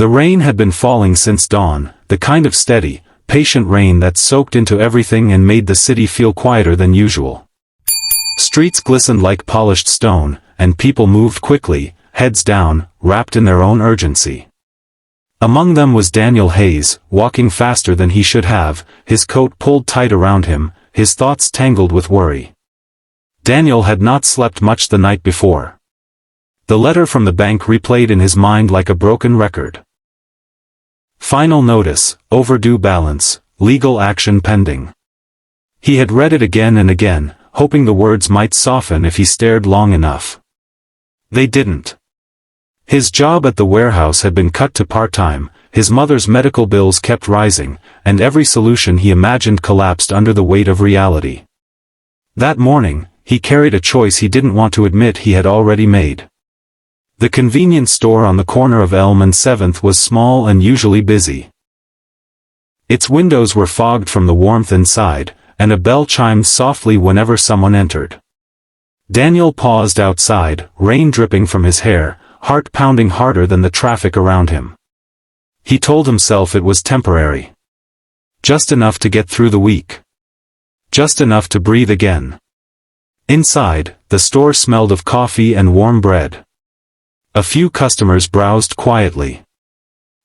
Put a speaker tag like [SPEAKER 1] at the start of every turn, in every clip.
[SPEAKER 1] The rain had been falling since dawn, the kind of steady, patient rain that soaked into everything and made the city feel quieter than usual. Streets glistened like polished stone, and people moved quickly, heads down, wrapped in their own urgency. Among them was Daniel Hayes, walking faster than he should have, his coat pulled tight around him, his thoughts tangled with worry. Daniel had not slept much the night before. The letter from the bank replayed in his mind like a broken record. Final notice, overdue balance, legal action pending. He had read it again and again, hoping the words might soften if he stared long enough. They didn't. His job at the warehouse had been cut to part-time, his mother's medical bills kept rising, and every solution he imagined collapsed under the weight of reality. That morning, he carried a choice he didn't want to admit he had already made. The convenience store on the corner of Elm and 7th was small and usually busy. Its windows were fogged from the warmth inside, and a bell chimed softly whenever someone entered. Daniel paused outside, rain dripping from his hair, heart pounding harder than the traffic around him. He told himself it was temporary. Just enough to get through the week. Just enough to breathe again. Inside, the store smelled of coffee and warm bread. A few customers browsed quietly.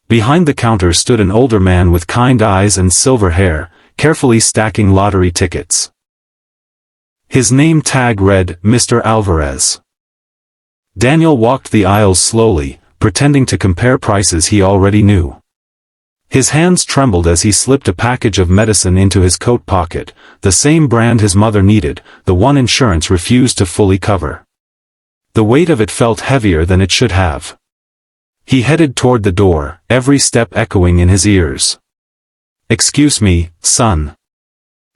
[SPEAKER 1] Behind the counter stood an older man with kind eyes and silver hair, carefully stacking lottery tickets. His name tag read, Mr. Alvarez. Daniel walked the aisles slowly, pretending to compare prices he already knew. His hands trembled as he slipped a package of medicine into his coat pocket, the same brand his mother needed, the one insurance refused to fully cover. The weight of it felt heavier than it should have. He headed toward the door, every step echoing in his ears. "Excuse me, son."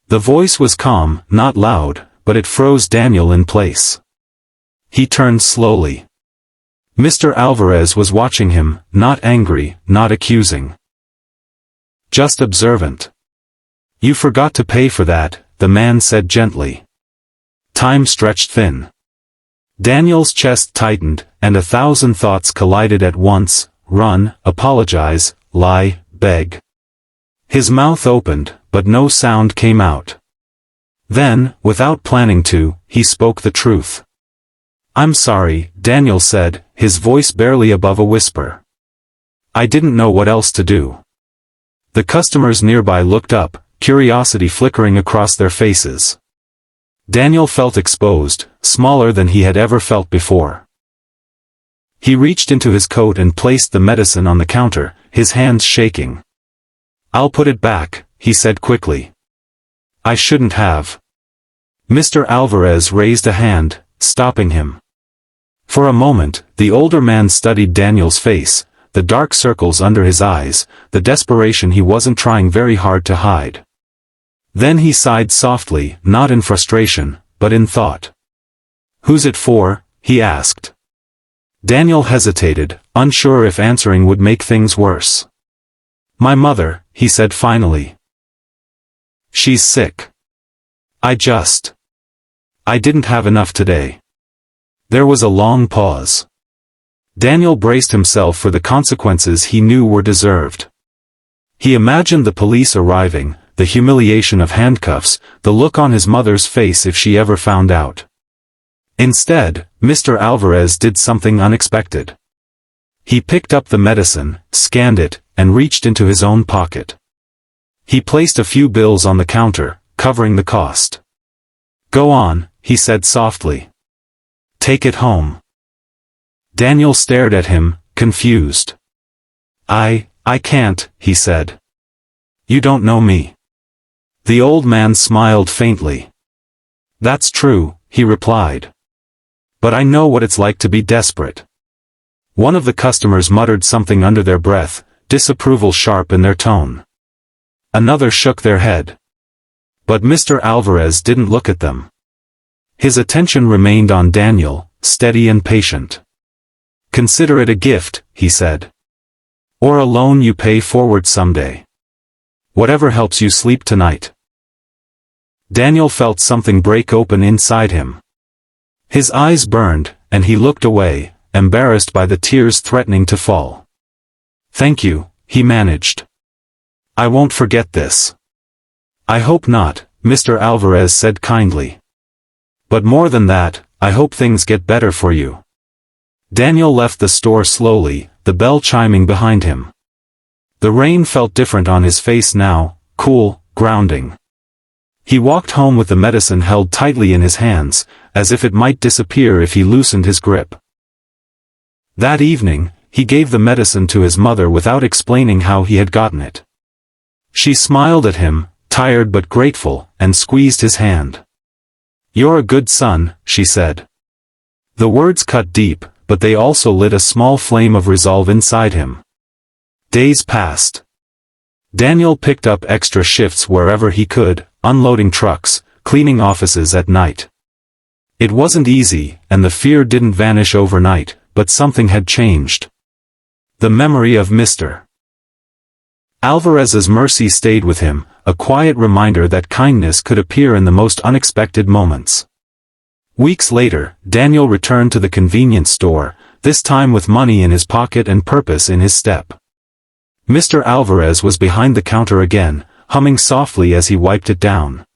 [SPEAKER 1] The voice was calm, not loud, but it froze Daniel in place. He turned slowly. Mr. Alvarez was watching him, not angry, not accusing. Just observant. "You forgot to pay for that," the man said gently. Time stretched thin. Daniel's chest tightened, and 1,000 thoughts collided at once: run, apologize, lie, beg. His mouth opened, but no sound came out. Then, without planning to, he spoke the truth. "I'm sorry," Daniel said, his voice barely above a whisper. "I didn't know what else to do." The customers nearby looked up, curiosity flickering across their faces. Daniel felt exposed, smaller than he had ever felt before. He reached into his coat and placed the medicine on the counter, his hands shaking. "I'll put it back," he said quickly. "I shouldn't have." Mr. Alvarez raised a hand, stopping him. For a moment, the older man studied Daniel's face, the dark circles under his eyes, the desperation he wasn't trying very hard to hide. Then he sighed softly, not in frustration, but in thought. "Who's it for?" he asked. Daniel hesitated, unsure if answering would make things worse. "My mother," he said finally. "She's sick. I didn't have enough today." There was a long pause. Daniel braced himself for the consequences he knew were deserved. He imagined the police arriving, the humiliation of handcuffs, the look on his mother's face if she ever found out. Instead, Mr. Alvarez did something unexpected. He picked up the medicine, scanned it, and reached into his own pocket. He placed a few bills on the counter, covering the cost. "Go on," he said softly. "Take it home." Daniel stared at him, confused. I can't," he said. "You don't know me." The old man smiled faintly. "That's true," he replied. "But I know what it's like to be desperate." One of the customers muttered something under their breath, disapproval sharp in their tone. Another shook their head. But Mr. Alvarez didn't look at them. His attention remained on Daniel, steady and patient. "Consider it a gift," he said. "Or a loan you pay forward someday. Whatever helps you sleep tonight." Daniel felt something break open inside him. His eyes burned, and he looked away, embarrassed by the tears threatening to fall. "Thank you," he managed. "I won't forget this." "I hope not," Mr. Alvarez said kindly. "But more than that, I hope things get better for you." Daniel left the store slowly, the bell chiming behind him. The rain felt different on his face now, cool, grounding. He walked home with the medicine held tightly in his hands, as if it might disappear if he loosened his grip. That evening, he gave the medicine to his mother without explaining how he had gotten it. She smiled at him, tired but grateful, and squeezed his hand. "You're a good son," she said. The words cut deep, but they also lit a small flame of resolve inside him. Days passed. Daniel picked up extra shifts wherever he could, unloading trucks, cleaning offices at night. It wasn't easy, and the fear didn't vanish overnight, but something had changed. The memory of Mr. Alvarez's mercy stayed with him, a quiet reminder that kindness could appear in the most unexpected moments. Weeks later, Daniel returned to the convenience store, this time with money in his pocket and purpose in his step. Mr. Alvarez was behind the counter again, humming softly as he wiped it down.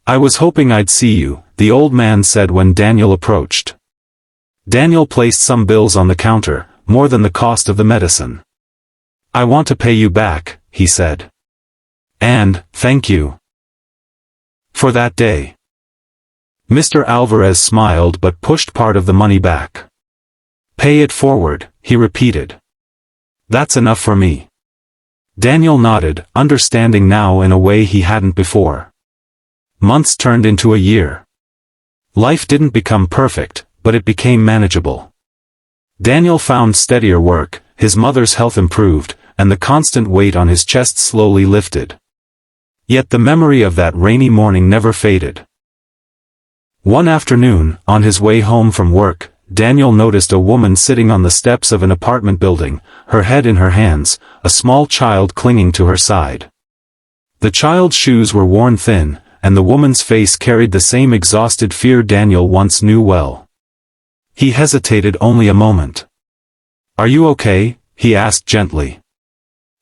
[SPEAKER 1] "I was hoping I'd see you," the old man said when Daniel approached. Daniel placed some bills on the counter, more than the cost of the medicine. "I want to pay you back," he said. "And, thank you for that day." Mr. Alvarez smiled but pushed part of the money back. "Pay it forward," he repeated. "That's enough for me." Daniel nodded, understanding now in a way he hadn't before. Months turned into a year. Life didn't become perfect, but it became manageable. Daniel found steadier work, his mother's health improved, and the constant weight on his chest slowly lifted. Yet the memory of that rainy morning never faded. One afternoon, on his way home from work, Daniel noticed a woman sitting on the steps of an apartment building, her head in her hands, a small child clinging to her side. The child's shoes were worn thin, and the woman's face carried the same exhausted fear Daniel once knew well. He hesitated only a moment. "Are you okay?" he asked gently.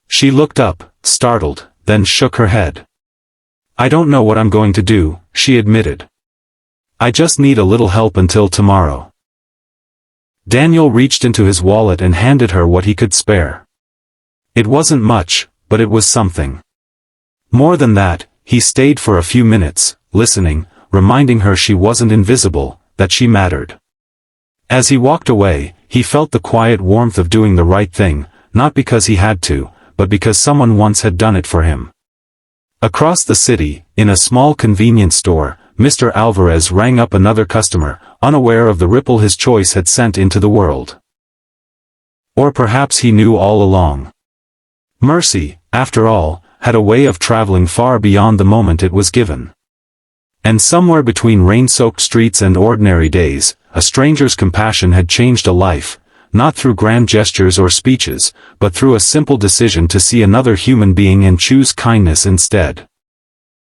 [SPEAKER 1] She looked up, startled, then shook her head. "I don't know what I'm going to do," she admitted. "I just need a little help until tomorrow." Daniel reached into his wallet and handed her what he could spare. It wasn't much, but it was something. More than that, he stayed for a few minutes, listening, reminding her she wasn't invisible, that she mattered. As he walked away, he felt the quiet warmth of doing the right thing, not because he had to, but because someone once had done it for him. Across the city, in a small convenience store, Mr. Alvarez rang up another customer, unaware of the ripple his choice had sent into the world. Or perhaps he knew all along. Mercy, after all, had a way of traveling far beyond the moment it was given. And somewhere between rain-soaked streets and ordinary days, a stranger's compassion had changed a life, not through grand gestures or speeches, but through a simple decision to see another human being and choose kindness instead.